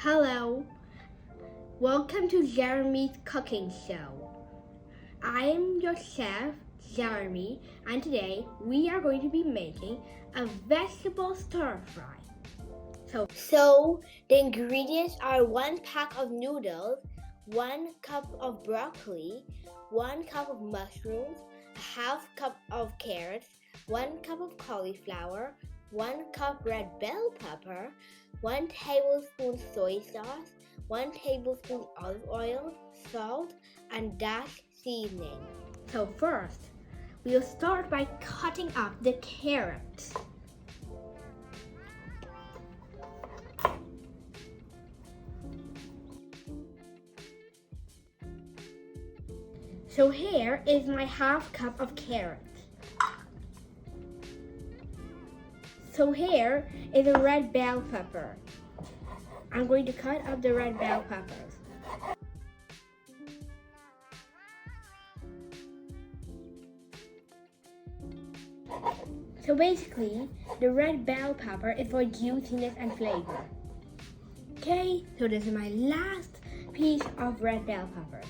Hello, welcome to Jeremy's cooking show. I am your chef, Jeremy, and today we are going to be making a vegetable stir fry. So the ingredients are 1 pack of noodles, 1 cup of broccoli, 1 cup of mushrooms, a half cup of carrots, 1 cup of cauliflower, 1 cup red bell pepper, 1 tablespoon soy sauce, 1 tablespoon olive oil, salt, and dash seasoning. So first, we'll start by cutting up the carrots. So here is my half cup of carrots. So here is a red bell pepper. I'm going to cut up the red bell peppers. So basically, the red bell pepper is for juiciness and flavor. Okay, so this is my last piece of red bell pepper.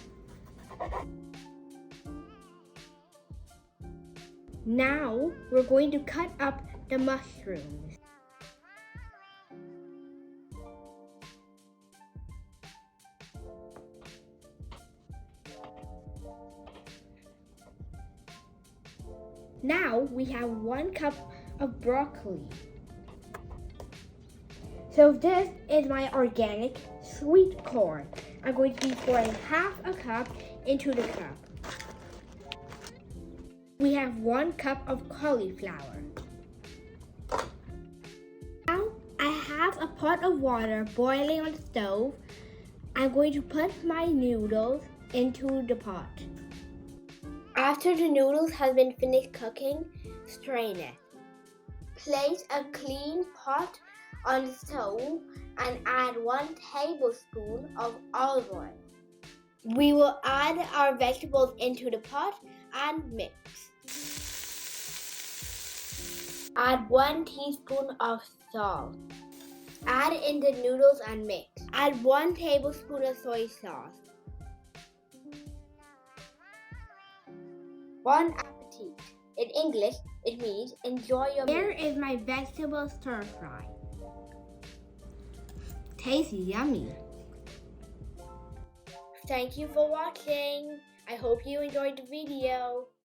Now we're going to cut up the mushrooms. Now we have 1 cup of broccoli. So this is my organic sweet corn. I'm going to be pouring half a cup into the cup. We have 1 cup of cauliflower. Now I have a pot of water boiling on the stove. I'm going to put my noodles into the pot. After the noodles have been finished cooking, strain it. Place a clean pot on the stove and add 1 tablespoon of olive oil. We will add our vegetables into the pot and mix. Add 1 teaspoon of salt. Add in the noodles and mix. Add 1 tablespoon of soy sauce. Bon appetit. In English, it means enjoy your meal. Here is my vegetable stir fry. Tastes yummy. Thank you for watching. I hope you enjoyed the video.